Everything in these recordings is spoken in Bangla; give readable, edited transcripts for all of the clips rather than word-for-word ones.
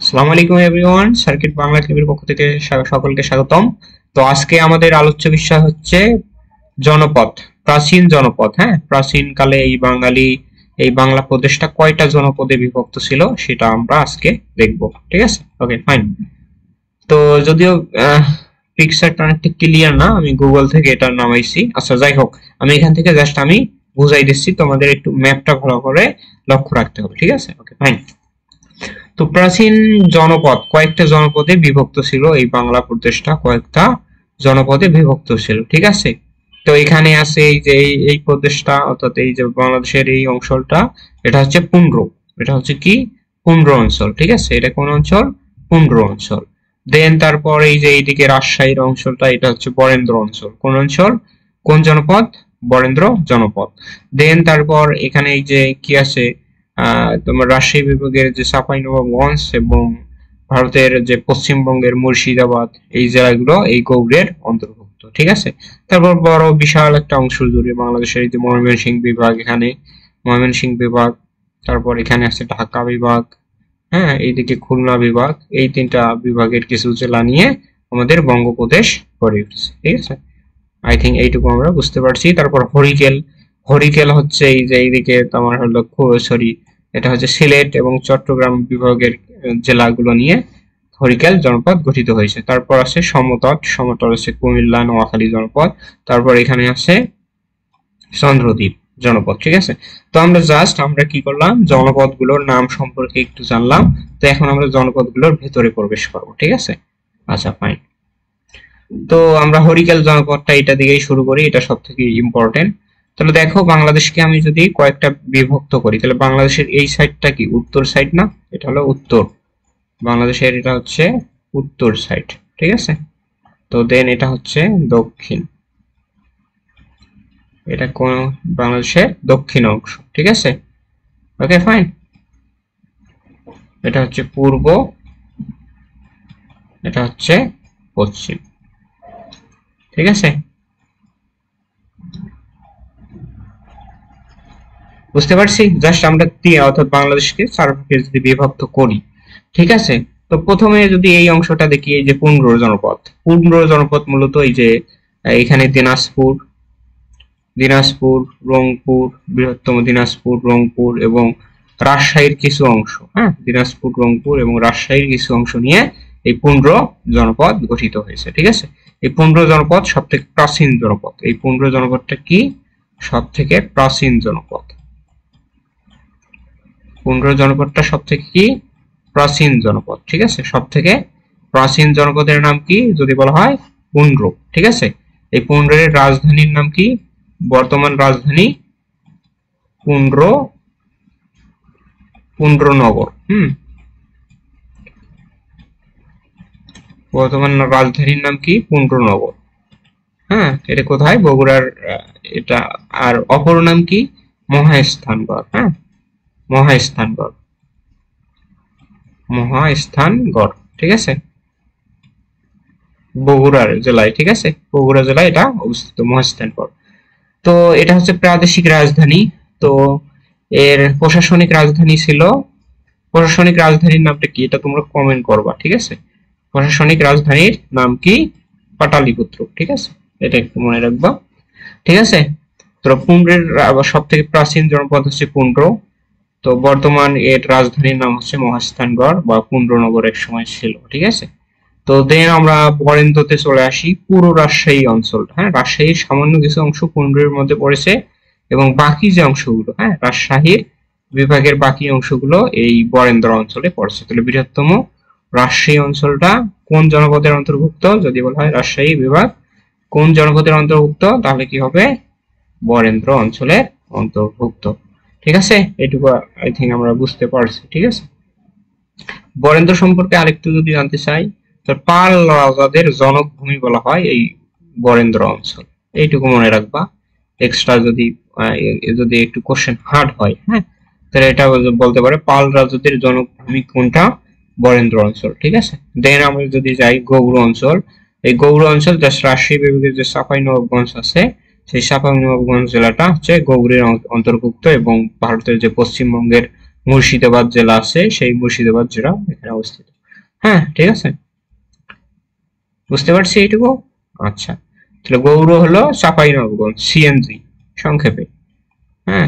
আসসালামু আলাইকুম এভরিওয়ান, সার্কিট বাংলা টিভির পক্ষ থেকে সকলকে স্বাগতম। তো আজকে আমাদের আলোচ্য বিষয় হচ্ছে জনপদ, প্রাচীন জনপদ। হ্যাঁ, প্রাচীন কালে এই বাংলা প্রদেশটা কয়টা জনপদে বিভক্ত ছিল সেটা আমরা আজকে দেখব। ঠিক আছে, ওকে ফাইন। তো যদিও পিকচারটা অনেকটা ক্লিয়ার না, আমি গুগল থেকে এটা নামাইছি। আচ্ছা যাই হোক, আমি এখান থেকে জাস্ট আমি বুঝাই দিচ্ছি, তোমাদের একটু ম্যাপটা ভালো করে লক্ষ্য রাখতে হবে। ঠিক আছে, ওকে ফাইন। তো প্রাচীন জনপদ কয়েকটা জনপদে বিভক্ত ছিল, এই বাংলা প্রদেশটা কয়েকটা জনপদে বিভক্ত ছিল। ঠিক আছে, তো এখানে আছে এই যে এই প্রদেশটা, অর্থাৎ এই যে বাংলাদেশের এই অঞ্চলটা, এটা হচ্ছে পুন্ড্র। এটা হচ্ছে কি পুন্ড্র অঞ্চল। ঠিক আছে, এটা কোন অঞ্চল? পুন্ড্র অঞ্চল। দেন তারপর এই যে এইদিকে রাজশাহীর অঞ্চলটা, এটা হচ্ছে বরেন্দ্র অঞ্চল। কোন অঞ্চল? কোন জনপদ? বরেন্দ্র জনপদ। দেন তারপর এখানে এই যে কি আছে, তোমার রাজশাহী বিভাগের যে চাঁপাইনবাবগঞ্জ এবং ভারতের যে পশ্চিমবঙ্গের মুর্শিদাবাদ, এই জেলাগুলো এই গৌড়ের অন্তর্ভুক্ত। ঠিক আছে, তারপর বড় বিশাল একটা অংশ জুড়ে বাংলাদেশের এই যে ময়মনসিংহ বিভাগ, এখানে ময়মনসিংহ বিভাগ, তারপর এখানে আছে ঢাকা বিভাগ, হ্যাঁ, এইদিকে খুলনা বিভাগ, এই তিনটা বিভাগের কিছু জেলা নিয়ে আমাদের বঙ্গপ্রদেশ গড়ে উঠেছে। ঠিক আছে, আই থিঙ্ক এইটুকু আমরা বুঝতে পারছি। তারপর হরিকেল, হরিকেল হচ্ছে এই যে এইদিকে তোমার হলো সরি, এটা হচ্ছে সিলেট এবং চট্টগ্রাম বিভাগের জেলাগুলো নিয়ে হরিকেল জনপদ গঠিত হয়েছে। তারপর আছে সমতট, সমতট আছে কুমিল্লা নোয়াখালী জনপদ। তারপর এখানে আছে চন্দ্রদ্বীপ জনপদ। ঠিক আছে, তো আমরা কি করলাম, জনপদগুলোর নাম সম্পর্কে একটু জানলাম। তো এখন আমরা জনপদগুলোর ভেতরে প্রবেশ করব। ঠিক আছে, আচ্ছা ফাইন। তো আমরা হরিকেল জনপদটা এটা দিয়েই শুরু করি, এটা সব থেকে ইম্পর্টেন্ট। তাহলে দেখো, বাংলাদেশকে আমি যদি কয়েকটা বিভক্ত করি, তাহলে বাংলাদেশের এই সাইডটা কি উত্তর সাইড না? এটা হলো উত্তর, বাংলাদেশের এটা হচ্ছে উত্তর সাইড। ঠিক আছে, তো দেন এটা হচ্ছে দক্ষিণ, এটা কোন বাংলাদেশের দক্ষিণ অংশ। ঠিক আছে, ওকে ফাইন। এটা হচ্ছে পূর্ব, এটা হচ্ছে পশ্চিম। ঠিক আছে, বুঝতে পারছি? জাস্ট আমরা অর্থাৎ বাংলাদেশকে চার ভাগে যদি বিভক্ত করি। ঠিক আছে, তো প্রথমে যদি এই অংশটা দেখি, এই যে পুন্ড্র জনপদ, পুন্ড্র জনপদ মূলত এই যে এখানে দিনাজপুর, দিনাজপুর, রংপুর, বৃহত্তম দিনাজপুর, রংপুর এবং রাজশাহীর কিছু অংশ, হ্যাঁ, দিনাজপুর, রংপুর এবং রাজশাহীর কিছু অংশ নিয়ে এই পুন্ড্র জনপদ গঠিত হয়েছে। ঠিক আছে, এই পুন্ড্র জনপদ সব থেকে প্রাচীন জনপদ। এই পুন্ড্র জনপদটা কি? সব থেকে প্রাচীন জনপদ। পুন্ড্র জনপদটা সব থেকে কি? প্রাচীন জনপদ। ঠিক আছে, সব থেকে প্রাচীন জনপদের নাম কি যদি বলা হয়? পুন্ড্র। ঠিক আছে, এই পুন্ড্রের রাজধানীর নাম কি? বর্তমান রাজধানী পুন্ড্র, পুন্ড্রনগর। বর্তমান রাজধানীর নাম কি? পুন্ড্রনগর। হ্যাঁ, এটা কোথায়? বগুড়ার এটা। আর অপর নাম কি? মহাস্থানগড়। হ্যাঁ, মহাস্থানগড়, মহাস্থানগড়। ঠিক আছে, বগুড়ার জেলায়। ঠিক আছে, বগুড়া জেলায় এটা অবস্থিত, মহাস্থানগড়। তো এটা হচ্ছে প্রাদেশিক রাজধানী। তো এর প্রশাসনিক রাজধানী ছিল, প্রশাসনিক রাজধানীর নামটা কি এটা তোমরা কমেন্ট করবা। ঠিক আছে, প্রশাসনিক রাজধানীর নাম কি? পাটালিপুত্র। ঠিক আছে, এটা একটু মনে রাখবা। ঠিক আছে, তো পুন্ড্রের সব থেকে প্রাচীন জনপদ হচ্ছে পুন্ড্র। তো বর্তমান এর রাজধানীর নাম হচ্ছে মহাস্থানগড় বা পুন্ড্রনগর এক সময় ছিল। ঠিক আছে, তো দেন আমরা বরেন্দ্রতে চলে আসি। পুরো রাজশাহী অঞ্চল, হ্যাঁ, রাজশাহীর সামান্য কিছু অংশ পুন্ড্রের মধ্যে পড়েছে এবং বাকি যে অংশগুলো, হ্যাঁ, রাজশাহীর বিভাগের বাকি অংশগুলো এই বরেন্দ্র অঞ্চলে পড়ছে। তাহলে বৃহত্তম রাজশাহী অঞ্চলটা কোন জনপদের অন্তর্ভুক্ত যদি বলা হয় রাজশাহী বিভাগ কোন জনপদের অন্তর্ভুক্ত, তাহলে কি হবে? বরেন্দ্র অঞ্চলের অন্তর্ভুক্ত। ঠিক আছে, এটুকু আই থিঙ্ক আমরা বুঝতে পারছি। ঠিক আছে, বরেন্দ্র সম্পর্কে আরেকটু যদি জানতে চাই, তো পাল রাজাদের জনকভূমি বলা হয় এই বরেন্দ্র অঞ্চল। এইটুকু মনে রাখবা। এক্সট্রা যদি যদি একটু কোশ্চেন হার্ড হয়, হ্যাঁ, তাহলে এটা বলতে পারে পাল রাজাদের জনকভূমি কোনটা? বরেন্দ্র অঞ্চল। ঠিক আছে, দেন আমরা যদি যাই গৌড় অঞ্চল, এই গৌড় অঞ্চল জাস্ট রাজশাহী বিভাগের যে চাঁপাইনবাবগঞ্জ আছে, সেই চাঁপাইনবাবগঞ্জ জেলাটা হচ্ছে গৌড়ের অন্তর্ভুক্ত এবং ভারতের যে পশ্চিমবঙ্গের মুর্শিদাবাদ জেলা আছে, সেই মুর্শিদাবাদ জেলা এখানে অবস্থিত। হ্যাঁ, ঠিক আছে, বুঝতে পারছি এইটুকু। আচ্ছা, তাহলে গৌর হলো চাঁপাইনবাবগঞ্জ, সিএনজি সংক্ষেপে। হ্যাঁ,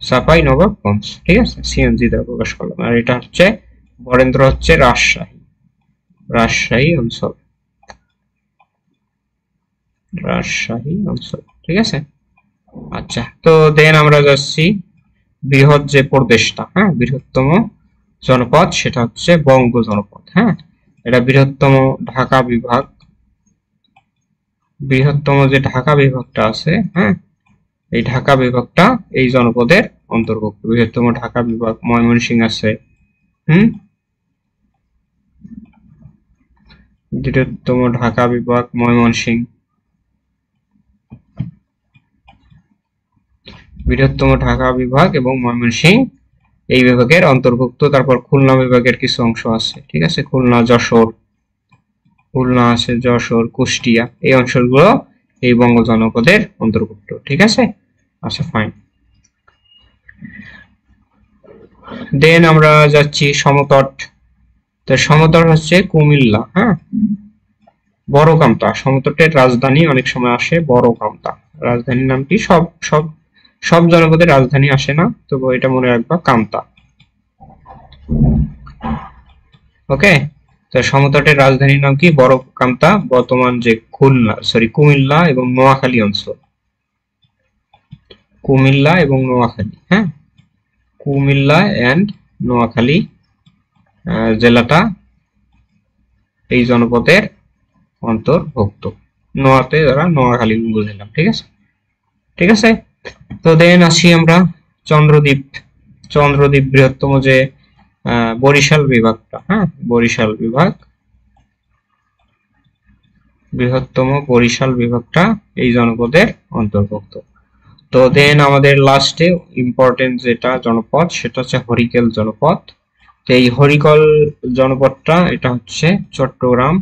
চাঁপাইনবাবগঞ্জ, ঠিক আছে, সিএনজি দ্বারা প্রকাশ করলাম। আর এটা হচ্ছে বরেন্দ্র হচ্ছে রাজশাহী, রাজশাহী অঞ্চল, রাজশাহী অঞ্চল, ঠিক আছে। আচ্ছা, তো দেন আমরা যাচ্ছি বৃহৎ যে প্রদেশটা, হ্যাঁ, বৃহত্তম জনপদ সেটা হচ্ছে বঙ্গ জনপদ। হ্যাঁ, এটা বৃহত্তম ঢাকা বিভাগ, বৃহত্তম যে ঢাকা বিভাগটা আছে, হ্যাঁ, এই ঢাকা বিভাগটা এই জনপদের অন্তর্ভুক্ত। বৃহত্তম ঢাকা বিভাগ ময়মনসিংহ আছে, বৃহত্তম ঢাকা বিভাগ ময়মনসিংহ, বৃহত্তম ঢাকা বিভাগ এবং ময়মনসিংহ এই বিভাগের অন্তর্ভুক্ত। তারপর খুলনা বিভাগের কিছু অংশ আছে, ঠিক আছে, খুলনা, যশোর, খুলনা আছে, যশোর, কুষ্টিয়া, এই অঞ্চলগুলো এই বঙ্গ জনপদের অন্তর্ভুক্ত, ঠিক আছে। আচ্ছা, ফাইন। দেন আমরা যাচ্ছি সমতট। তো সমতট হচ্ছে কুমিল্লা, হ্যাঁ, বড় কামতা, সমতটের রাজধানী অনেক সময় আসে বড় কামতা। রাজধানীর নামটি সব সব সব জনপদের রাজধানী আসে না, তবু এটা মনে রাখবা, কামতা। ওকে, তো সমতটের রাজধানীর নাম কি? বড় কামতা। বর্তমান যে কুমিল্লা এবং নোয়াখালী অঞ্চল, কুমিল্লা এবং নোয়াখালী, হ্যাঁ, কুমিল্লা এন্ড নোয়াখালী জেলাটা এই জনপদের অন্তর্ভুক্ত। নোয়াতে যারা নোয়াখালী বুঝলাম, ঠিক আছে, ঠিক আছে। তো দেন আসি আমরা চন্দ্রদ্বীপ। চন্দ্রদ্বীপ বৃহত্তম যে বরিশাল বিভাগটা, হ্যাঁ, বরিশাল বিভাগ, বৃহত্তম বরিশাল বিভাগটা এই জনপদের অন্তর্ভুক্ত। তো দেন আমাদের লাস্টে ইম্পর্টেন্ট যেটা জনপদ সেটা হচ্ছে হরিকেল জনপদ। তো এই হরিকেল জনপদটা এটা হচ্ছে চট্টগ্রাম,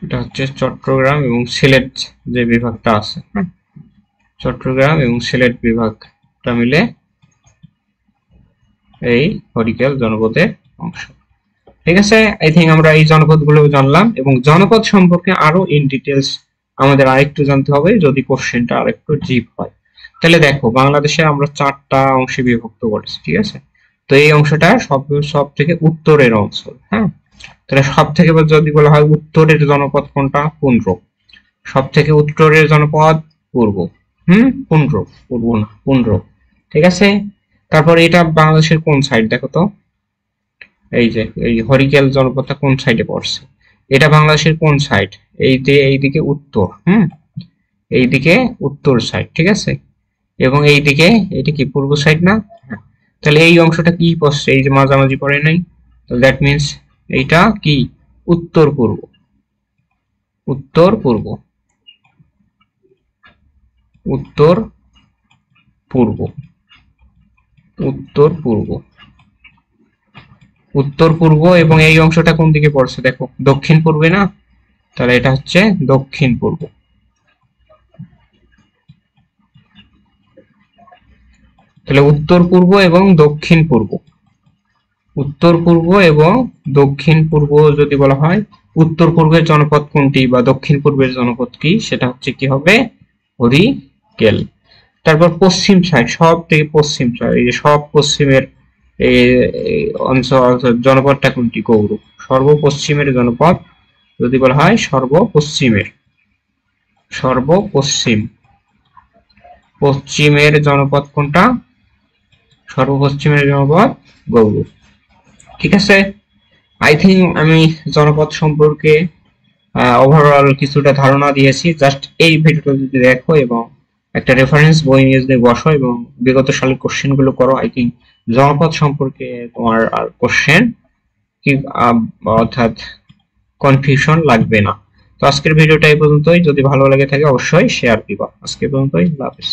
এটা হচ্ছে চট্টগ্রাম এবং সিলেট যে বিভাগটা আছে, হ্যাঁ, চট্টগ্রাম এবং সিলেট বিভাগটা মিলে এই হরিকেল জনপদের অংশ, ঠিক আছে। আই থিঙ্ক আমরা এই জনপদ গুলো জানলাম, এবং জনপদ সম্পর্কে আরো ইন ডিটেলস আমাদের আরেকটু জানতে হবে যদি কোশ্চেনটা আরেকটু ডিপ হয়। তাহলে দেখো, বাংলাদেশে আমরা 4টা অংশে বিভক্ত করেছি, ঠিক আছে। তো এই অংশটা সব থেকে উত্তরের অঞ্চল, হ্যাঁ, তাহলে সব থেকে যদি বলা হয় উত্তরের জনপদ কোনটা? পুন্ড্র। সব থেকে উত্তরের জনপদ পূর্ব, পুন্ড্র, ঠিক আছে। তারপর এটা বাংলাদেশের কোন সাইড দেখো তো, এই যে এই হরিকেল জনপদটা কোন সাইডে পড়ছে? এটা বাংলাদেশের কোন সাইড? এইদিকে উত্তর, এইদিকে উত্তর সাইড, ঠিক আছে। এবং এইদিকে এটা কি পূর্ব সাইড না? তাহলে এই অংশটা কি পড়ছে? এই যে মাঝামাঝি পড়ে নাই, তো দ্যাট মিন্স এইটা কি? উত্তর পূর্ব, উত্তর পূর্ব, উত্তর পূর্ব, উত্তর পূর্ব, উত্তর পূর্ব। এবং এই অংশটা কোন দিকে পড়ছে দেখো, দক্ষিণ পূর্বে না? তাহলে এটা হচ্ছে দক্ষিণ পূর্ব। তাহলে উত্তর পূর্ব এবং দক্ষিণ পূর্ব, উত্তর পূর্ব এবং দক্ষিণ পূর্ব যদি বলা হয়, উত্তর পূর্বের জনপদ কোনটি বা দক্ষিণ পূর্বের জনপদ কি, সেটা হচ্ছে কি হবে? হরিকেল। তারপর পশ্চিম সাইড, সব থেকে পশ্চিম সাইড, এই যে সব পশ্চিমের এই অঞ্চল জনপদটা কোনটি? গৌর। সর্বপশ্চিমের জনপদ যদি বলা হয় সর্বপশ্চিমের, সর্বপশ্চিম, পশ্চিমের জনপদ কোনটা? সর্বপশ্চিমের জনপদ গৌর, ঠিক আছে। আই থিঙ্ক আমি জনপদ সম্পর্কে ওভারঅল কিছুটা ধারণা দিয়েছি। জাস্ট এই ভিডিওটা যদি দেখো এবং একটা রেফারেন্স বই নিয়ে যদি বসো এবং বিগত সালের কোশ্চেন গুলো করো, আই থিঙ্ক জনপদ সম্পর্কে তোমার আর কোশ্চেন কি অর্থাৎ কনফিউশন লাগবে না। তো আজকের ভিডিওটা এই পর্যন্তই। যদি ভালো লাগে থাকে অবশ্যই শেয়ার দিবা। আজকে পর্যন্তই, আল্লাহ হাফেজ।